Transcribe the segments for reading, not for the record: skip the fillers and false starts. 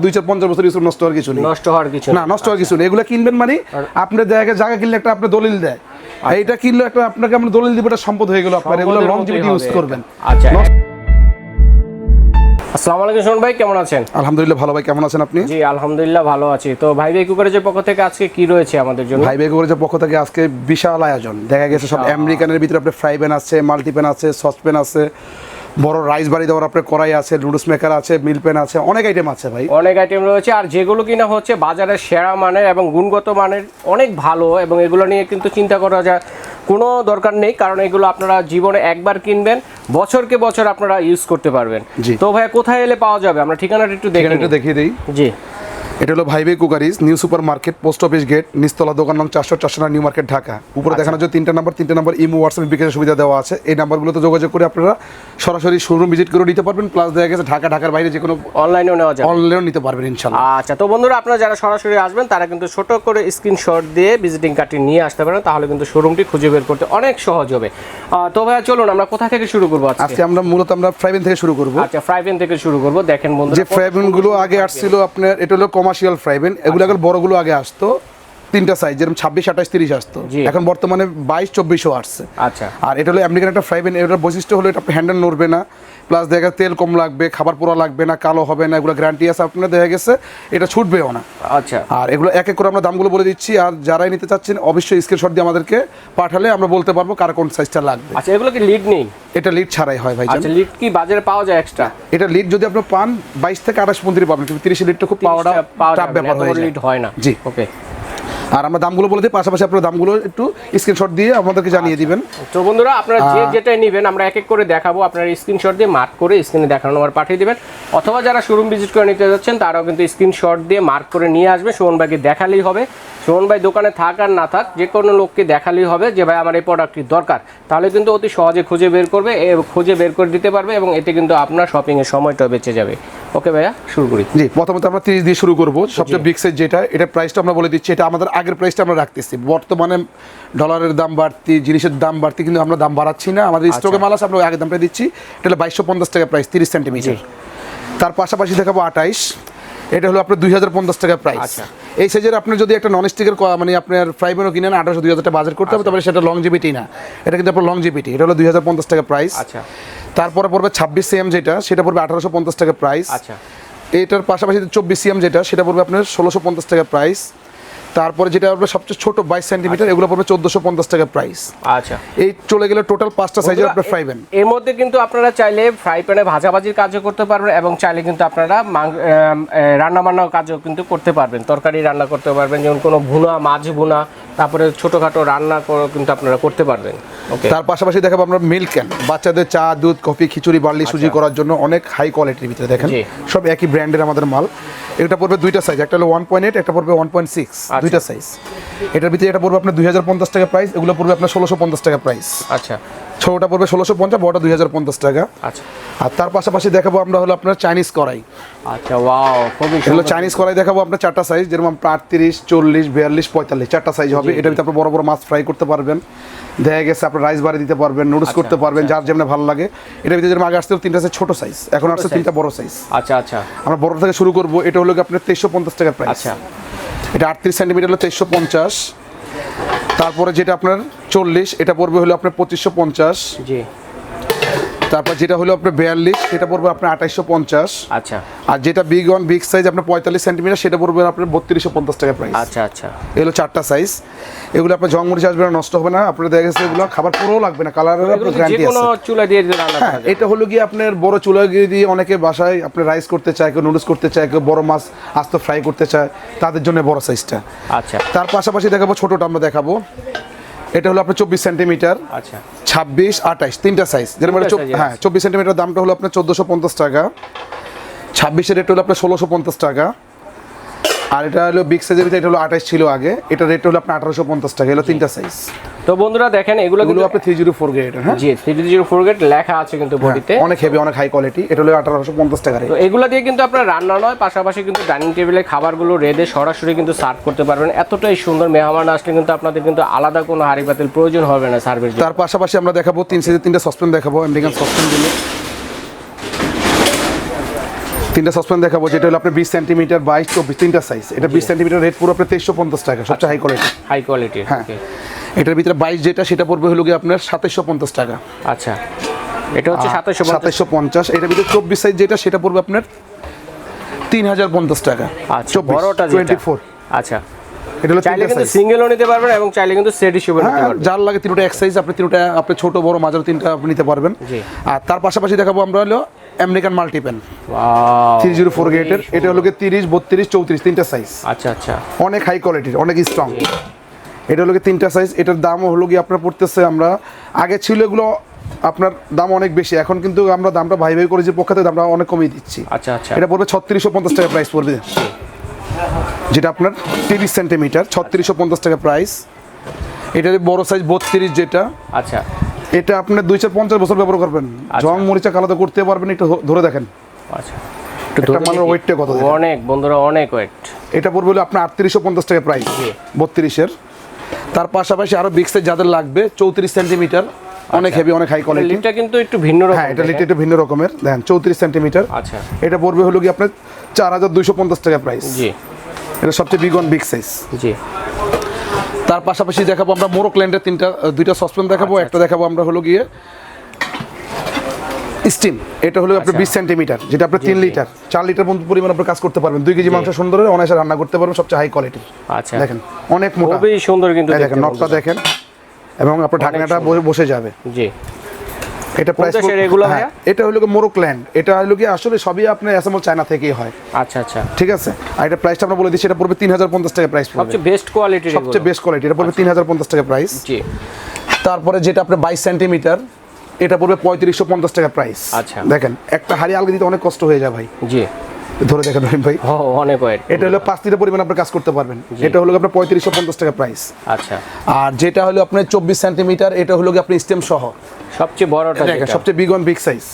2-4-50 বছর ইউজ নষ্ট হওয়ার কিছু নেই, নষ্ট হওয়ার কিছু নেই। এগুলো কিনবেন মানে আপনার জায়গা কিনলে একটা আপনি দলিল দেয়, এইটা কিনলে একটা আপনাকে আমরা দলিল দিব, এটা সম্পদ হয়ে গেল আপনার, এগুলো লংজিভিটি ইউজ করবেন। আচ্ছা, আসসালামু আলাইকুম শোন ভাই, কেমন আছেন? আলহামদুলিল্লাহ ভালো ভাই, কেমন আছেন আপনি? জি আলহামদুলিল্লাহ ভালো আছি। তো ভাই ভাই কুকারের পক্ষ থেকে আজকে কি রয়েছে আমাদের জন্য? ভাই ভাই কুকারের পক্ষ থেকে আজকে বিশাল আয়োজন, দেখা গেছে সব আমেরিকানের ভিতরে আপনার ফ্রাই প্যান আছে, মাল্টিপ্যান আছে, সসপ্যান আছে, বড় রাইস বাড়ি দেওয়ার আপনার কড়াই আছে, নুডলস মেকার আছে, মিল প্যান আছে, অনেক আইটেম আছে ভাই, অনেক আইটেম রয়েছে। আর যেগুলো কিনা হচ্ছে বাজারের সেরা মানের এবং গুণগত মানের, অনেক ভালো, এবং এগুলো নিয়ে কিন্তু চিন্তা করা যায় কোনো দরকার নেই, কারণ এগুলো আপনারা জীবনে একবার কিনবেন, বছরকে বছর আপনারা ইউজ করতে পারবেন। তো ভাই কোথায় এলে পাওয়া যাবে? আমরা ঠিকানাটা একটু দেখিয়ে দিই। জি, এটা হলো ভাই ভাই cookeries, new super market, post office gate, নিচতলা, দোকান নং 400 নিউ মার্কেট, ঢাকা। উপরে দেখানোর জন্য 3টা নাম্বার ইমো, হোয়াটসঅ্যাপ, বিকাশের সুবিধা দেওয়া আছে। এই নাম্বারগুলোতে যোগাযোগ করে আপনারা সরাসরি শোরুম ভিজিট করে নিতে পারবেন, প্লাস দেখা গেছে ঢাকার বাইরে যে কোনো অনলাইনেও নেওয়া যাবে, অনলাইনেও নিতে পারবেন ইনশাআল্লাহ। আচ্ছা, তো বন্ধুরা আপনারা যারা সরাসরি আসবেন তারা কিন্তু ছোট করে স্ক্রিনশট দিয়ে ভিজিটিং কার্ডটি নিয়ে আসতে পারেন, তাহলে কিন্তু শোরুমটি খুঁজে বের করতে অনেক সহজ হবে। তো ভাই চলুন আমরা কোথা থেকে শুরু করব আজকে? আমরা মূলত ফ্রাই প্যান থেকে শুরু করব। আচ্ছা, ফ্রাই প্যান থেকে শুরু করব। দেখেন বন্ধুরা, যে ফ্রাই প্যান গুলো আগে আসছিল আপনার, এটা হলো কমার্শিয়াল ফ্রাই প্যান, এগুলো আগে বড়গুলো আগে আসতো 3টা সাইজ, যেরকম 26, 28, 30 আসতো, এখন বর্তমানে 22, 24 আসছে। আচ্ছা, আর এটা হলো আমেরিকান একটা ফ্রাই প্যান, এটার বৈশিষ্ট্য হলো এটা হ্যান্ডেল নড়বে না, প্লাস দেখা তেল কম লাগবে, খাবার পোড়া লাগবে না, কালো হবে না, এগুলো গ্যারান্টি আছে আপনার, দেখা গেছে এটা ছুটবেও না। আচ্ছা, আর এগুলো এক এক করে আমরা দামগুলো বলে দিচ্ছি, আর যারাই নিতে চাচ্ছেন অবশ্যই স্ক্রিনশট দিয়ে আমাদেরকে পাঠালে আমরা বলতে পারবো কার কোন সাইজটা লাগবে। আচ্ছা, এগুলো কি লিড নেই? এটা লিড ছাড়াই হয় ভাই। আচ্ছা, লিড কি বাজারে পাওয়া যায় এক্সট্রা? এটা লিড যদি আপনি পান 22 থেকে 28 পর্যন্ত পাবেন, কিন্তু 30 লিডটা খুব পাওয়াটা টাফ ব্যাপার হয়ে যায়, লিড হয় না। জি, ওকে। আর আমরা দামগুলো বলে দিই, পাশাপাশি আপনারা দামগুলো একটু স্ক্রিনশট দিয়ে আমাদেরকে জানিয়ে দিবেন। তো বন্ধুরা আপনারা যেটাই নেবেন আমরা এক এক করে দেখাবো, আপনারা স্ক্রিনশট দিয়ে মার্ক করে স্ক্রিনে দেখানো নাম্বার পাঠিয়ে দিবেন, অথবা যারা শোরুম ভিজিট করে নিতে যাচ্ছেন তারাও কিন্তু স্ক্রিনশট দিয়ে মার্ক করে নিয়ে আসবে। সুমন ভাইকে দেখালেই হবে, সুমন ভাই দোকানে থাক আর না থাক যে কোনো লোককে দেখালেই হবে যে ভাই আমার এই প্রোডাক্টটি দরকার, তাহলে কিন্তু অতি সহজে খুঁজে বের করবে, খুঁজে বের করে দিতে পারবে, এবং এতে কিন্তু আপনার শপিংয়ের সময়টা বেঁচে যাবে। ওকে ভাইয়া, শুরু করি। জি, প্রথমত আমরা 30 দিয়ে শুরু করব, সবচেয়ে বিগ সাইজ যেটা, এটা প্রাইসটা আমরা বলে দিচ্ছি, এটা আমাদের আগের প্রাইসটা আমরা রাখতেছি। বর্তমানে ডলারের দাম বাড়তি, জিনিসের দাম বাড়তি, কিন্তু আমরা দাম বাড়াচ্ছি না, আমাদের স্টকে মাল আছে, আমরা আগের দামটা দিচ্ছি। এটা হলো 2250 টাকা প্রাইস, 30 সেন্টিমিটার। তার পাশাপাশি দেখাবো 28, এটা হলো আপনার 2050 টাকা প্রাইস। এই সাইজের আপনি যদি একটা ননস্টিকের মানে আপনার ফ্রাই প্যানও কিনেন 1800-2000 টাকা বাজার করতে হবে, তবে সেটা লংজিভিটি না, এটা কিন্তু আপনার লংজিভিটি। এটা হলো 2050 টাকা প্রাইস। আচ্ছা, তারপরে পড়বে 26 সিএম যেটা, সেটা পড়বে 1850 টাকা প্রাইস। আচ্ছা, এটার পাশাপাশি 24 সিএম যেটা, সেটা পড়বে আপনার 1650 টাকা প্রাইস। তারপরে যেটা আপনার সবচেয়ে ছোট 22 সেন্টিমিটার, এগুলো পড়বে 1450 টাকা প্রাইস। আচ্ছা, এই চলে গেলে টোটাল 5টা সাইজের আপনার ফ্রাই প্যান। এর মধ্যে কিন্তু আপনারা চাইলে ফ্রাই প্যানে ভাজাভাজির কাজও করতে পারবেন, এবং চাইলে কিন্তু আপনারা রান্না বান্নার কাজও কিন্তু করতে পারবেন, তরকারি রান্না করতে পারবেন, যেমন কোনো ভুনা, মাছ ভুনা, তারপরে ছোটোখাটো রান্না কিন্তু আপনারা করতে পারবেন। ওকে। তার পাশাপাশি দেখাবো আমরা মিল্ক ক্যান, বাচ্চাদের চা, দুধ, কফি, খিচুড়ি, বার্লি, সুজি করার জন্য অনেক হাই কোয়ালিটির ভিতরে, দেখেন সব একই ব্র্যান্ডের আমাদের মাল। এটা পড়বে 2টা সাইজ, একটা হলো 1.8, একটা পড়বে 1.6, 2টা সাইজ। এটার ভিতরে এটা পড়বে আপনার 2050 টাকা প্রাইস, এগুলো পড়বে আপনার 1650 টাকা প্রাইস। আচ্ছা, ছোটটা পড়বে 1650, বড়টা 2050 টাকা। আচ্ছা, আর তার পাশাপাশি দেখাবো আমরা হলো আপনার চাইনিজ কড়াই। আচ্ছা, ওয়াও, খুবই এগুলো চাইনিজ কড়াই দেখাবো আপনার 4টা সাইজ, যেরকম 38, 40, 42, 45, 4টা সাইজ হবে। এটার ভিতরে আপনি বড় বড় মাছ ফ্রাই করতে পারবেন, দেখা গেছে আপনার রাইস বাড়ি দিতে পারবেন, নুডলস করতে পারবেন, যার যেমন ভালো লাগে। এটার ভিতরে যেরকম আগে আসছিল 3টা সাইজ ছোট সাইজ, এখন আসছে 3টা বড় সাইজ। আচ্ছা, আচ্ছা, আমরা বড় থেকে শুরু করব। এটা হলো আপনার 2350 টাকা প্রাইস। আচ্ছা, এটা 38 সেন্টিমিটার হলো 2350। তারপরে যেটা আপনার 40, এটা পড়বে হলো আপনার 2550। জি। তারপর যেটা হলো আপনার 42, সেটা পড়বে আপনার 2850। আচ্ছা, আর যেটা বিগ সাইজ আপনার 45 সেন্টিমিটার, সেটা পড়বে আপনার 3250 টাকা প্রাইস। আচ্ছা, আচ্ছা, এগুলো 4টা সাইজ। এগুলো আপনার জং মরিচ আসবে না, নষ্ট হবে না, আপনার দেখা গেছে এগুলো খাবার পুরো লাগবে না, কালারের আপনার গ্যারান্টি আছে। চুলা দিয়ে রান্না করা যায়। এটা হলো কি আপনার বড় চুলা দিয়ে অনেকে বাসায় আপনার রাইস করতে চায়, কেউ নুডলস করতে চায়, কেউ বড় মাছ আস্ত ফ্রাই করতে চায়, তাদের জন্য বড় সাইজটা। আচ্ছা, তার পাশাপাশি দেখাবো ছোটটা আমরা দেখাবো। এটা হলো আপনার 24 সেন্টিমিটার। আচ্ছা, 26, 28, 3টা সাইজ। যেরকম হ্যাঁ, 24 সেন্টিমিটার দামটা হলো আপনার 1450 টাকা, 26-এর রেট হলো আপনার 1650 টাকা। আর এটা হলো বিগ সাইজের ভিতরে, এটা হলো 28 ছিল আগে, এটা রেট হলো আপনার 1850 টাকা। এগুলো 3টা সাইজ। তো বন্ধুরা দেখেন এগুলো আপনি 304 গ্রেড। হ্যাঁ, জি, 304 গ্রেড লেখা আছে কিন্তু বডিতে, অনেক হেভি, অনেক হাই কোয়ালিটি। এটা হলো 1850 টাকা। তো এগুলো দিয়ে কিন্তু আপনার রান্না নয়, পাশাপাশি কিন্তু ডাইনিং টেবিলে খাবারগুলো রেডে সরাসরি কিন্তু সার্ভ করতে পারবেন। এতটাই সুন্দর, মেহমান আসলে কিন্তু আপনাদের কিন্তু আলাদা কোনো হাঁড়ি পাতিল প্রয়োজন হবে না সার্ভের জন্য। তার পাশাপাশি আমরা দেখাবো 3 সাইজের 3টা সসপ্যান দেখাবো, আমেরিকান সসপ্যান গুলো। তিনটা সসপ্যান দেখাবো, যেটা হলো আপনার 20 সেন্টিমিটার 22 24 তিনটা সাইজ। এটা 20 সেন্টিমিটার রেট পুরো আপনার 2350 টাকা, সবচেয়ে হাই কোয়ালিটি। হাই কোয়ালিটি, হ্যাঁ। এটার ভিতরে 22 যেটা সেটা পড়বে হলো গিয়ে আপনার 2750 টাকা। আচ্ছা, এটা হচ্ছে 2750। এটার ভিতরে 24 সাইজ যেটা সেটা পড়বে আপনার 3050 টাকা। আচ্ছা, বড়টা 24। আচ্ছা, এটা হলো চাইলে কিন্তু সিঙ্গেলও নিতে পারবেন এবং চাইলে কিন্তু সেট হিসেবে নিতে পারবেন। যার লাগে তিনটা এক সাইজ, আপনি তিনটা আপনি ছোট বড় মাঝারি তিনটা আপনি নিতে পারবেন। আর তার পাশাপাশি দেখাবো আমরা হলো আমেরিকান মাল্টিপ্যান 304 গেটের। এটা হলো 30 32 34 তিনটা সাইজ। আচ্ছা আচ্ছা, অনেক হাই কোয়ালিটির, অনেক স্ট্রং। এটা হলো তিনটা সাইজ। এটার দামও হলো গিয়ে আপনার পড়তেছে, আমরা আগে ছিল এগুলো আপনার দাম অনেক বেশি, এখন কিন্তু আমরা দামটা ভাই ভাই করে যে পক্ষ থেকে দামটা অনেক কমিয়ে দিচ্ছি। আচ্ছা আচ্ছা, এটা পড়বে 3650 টাকা প্রাইস পড়বে, যেটা আপনার 30 সেন্টিমিটার 3650 টাকা প্রাইস। এটার বড় সাইজ 32 যেটা। আচ্ছা, এটা আপনার 250 বছর ব্যবহার করবেন, জং মরিচা কালাতে করতে পারবেন। একটু ধরে দেখেন। আচ্ছা, এটা মানে ওয়েটটা কত? অনেক বন্ধুরা, অনেক ওয়েট। এটা পড়বে হলো আপনার 3850 টাকা প্রাইস 32-এর। তার পাশাপাশি আরো বিগ সাইজ যাদের লাগবে 34 সেন্টিমিটার, অনেক হেভি, অনেক হাই কোয়ালিটি। লিডটা কিন্তু একটু ভিন্ন রকম। হ্যাঁ, এটা লিড একটু ভিন্ন রকমের, দেখেন 34 সেন্টিমিটার। আচ্ছা, এটা পড়বে হলো কি আপনার 4250 টাকা প্রাইস। জি, এটা সবচেয়ে বিগ সাইজ। জি। তার পাশাপাশি দেখাবো আমরা মোরোক্ল্যান্ডের দুইটা সসপ্যান দেখাবো। একটা দেখাবো আমরা হলো গিয়ে স্টিম। এটা হলো আপনার 20 সেন্টিমিটার, যেটা আপনার 3 লিটার 4 লিটার পর্যন্ত পরিমাণ আপনি কাজ করতে পারবেন। 2 কেজি মাংস সুন্দর অনায়াসে রান্না করতে পারবেন, সবচেয়ে হাই কোয়ালিটির। আচ্ছা, দেখেন অনেক মোটা, খুবই সুন্দর কিন্তু দেখেন নটটা দেখেন, এবং আপনার ঢাকনাটা বসে যাবে। জি। এটা প্রাইস এগুলো ভাইয়া, এটা হলো কি মোরোক্ল্যান্ড। এটা হলো কি আসলে সবই আপনার অ্যাসেম্বল চায়না থেকেই হয়। আচ্ছা আচ্ছা, ঠিক আছে। আর এটা প্রাইসটা আমরা বলে দিচ্ছি, এটা পড়বে 3050 টাকা প্রাইস পড়বে। সবচেয়ে বেস্ট কোয়ালিটি, সবচেয়ে বেস্ট কোয়ালিটি। এটা পড়বে 3050 টাকা প্রাইস। জি। তারপরে যেটা আপনার 22 সেন্টিমিটার, এটা পড়বে 3550 টাকা প্রাইস। আচ্ছা, দেখেন একটা হাড়ি আলগা দিতে অনেক কষ্ট হয়ে যায় ভাই। জি, ধরে দেখেন রহিম ভাই, অনেক ওয়েট। এটা হলো 5 লিটার পরিমাণ আপনি কাজ করতে পারবেন। এটা হলো আপনার 3550 টাকা প্রাইস। আচ্ছা, আর যেটা হলো আপনার 24 সেন্টিমিটার, এটা হলো কি আপনি স্টেম সহ সবচেয়ে বড়টা, দেখেন সবচেয়ে বিগ সাইজ।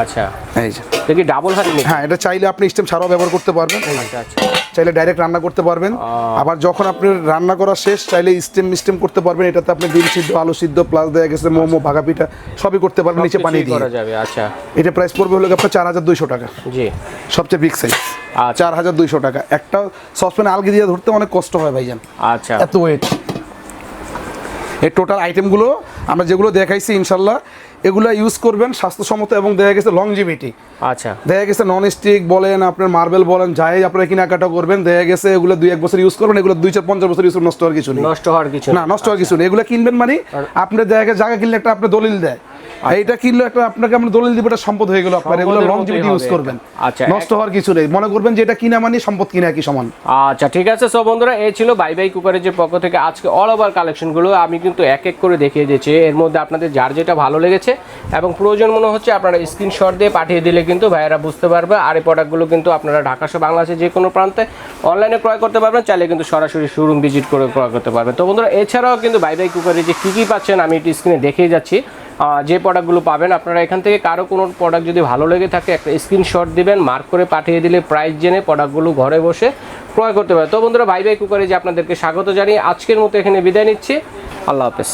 আচ্ছা, এই যে দেখি ডাবল হাড়ি নেই। হ্যাঁ, এটা চাইলে আপনি স্টেম ছাড়াও ব্যবহার করতে পারবেন। আচ্ছা আচ্ছা, চাইলে ডাইরেক্ট রান্না করতে পারবেন। আবার যখন আপনি রান্না করা শেষ চাইলে স্টিম করতে পারবেন। এটাতে আপনি ডিম সিদ্ধ, আলু সিদ্ধ, প্লাস দেয়া গেছে মোমো, ভাগা পিঠা সবই করতে পারবেন নিচে পানি দিয়ে। করা যাবে। আচ্ছা, এটা প্রাইস পড়বে হলো আপনার 4200 টাকা। জি, সবচেয়ে বিগ সাইজ। 4200 টাকা। একটা সসপ্যান আলগি দিয়ে ধরতে অনেক কষ্ট হয় ভাইজান। আচ্ছা, এত ওয়েট। এই টোটাল আইটেমগুলো আমরা যেগুলো দেখাইছি ইনশাল্লাহ এগুলো ইউজ করবেন স্বাস্থ্যসম্মত, এবং দেখা গেছে লংজিভিটি। আচ্ছা, দেখা গেছে নন-স্টিক বলেন, আপনার মার্বেল বলেন, যাই আপনারা কেনাকাটা করবেন, দেখা গেছে এগুলো 2-1 বছর ইউজ করবেন, এগুলো 2-4-50 বছর ইউজ করবেন, নষ্ট হওয়ার কিছু নেই। নষ্ট হওয়ার কিছু নেই। এগুলো কিনবেন মানে আপনি দেখা গেছে জায়গা কিনলে একটা আপনার দলিল দেয়, এইটা কিনলে একটা আপনাকে আমরা দলিল দিব, এটা সম্পদ হয়ে গেল আপনার। এগুলো লংজিভিটি ইউজ করবেন। আচ্ছা, নষ্ট হওয়ার কিছু নেই। মনে করবেন যে এটা কিনা মানে সম্পদ কিনা একই সমান। আচ্ছা, ঠিক আছে। সো বন্ধুরা, এই ছিল বাই বাই কুকারের পক্ষ থেকে আজকে অল ওভার কালেকশনগুলো। আমি কিন্তু এক এক করে দেখিয়ে দিয়েছি, এর মধ্যে আপনাদের যার যেটা ভালো লেগেছে এবং প্রয়োজন মনে হচ্ছে আপনারা স্ক্রিনশট দিয়ে পাঠিয়ে দিলে কিন্তু ভাইয়েরা বুঝতে পারবে। আর এই প্রোডাক্টগুলো কিন্তু আপনারা ঢাকা সহ বাংলাদেশের যে কোনো প্রান্তে অনলাইনে ক্রয় করতে পারবেন, চাইলে কিন্তু সরাসরি শোরুম ভিজিট করে ক্রয় করতে পারবেন। তো বন্ধুরা, এছাড়াও কিন্তু বাই বাই কুকারে যে কী পাচ্ছেন আমি একটু স্ক্রিনে দেখিয়ে যাচ্ছি। যে প্রোডাক্টগুলো পাবেন আপনারা এখান থেকে কারো কোনো প্রোডাক্ট যদি ভালো লেগে থাকে একটা স্ক্রিনশট দিবেন, মার্ক করে পাঠিয়ে দিলে প্রাইস জেনে প্রোডাক্টগুলো ঘরে বসে ক্রয় করতে পারে। তো বন্ধুরা, বাই বাই কুকারে যে আপনাদেরকে স্বাগত জানিয়ে আজকের মতো এখানে বিদায় নিচ্ছি। আল্লাহ হাফেজ।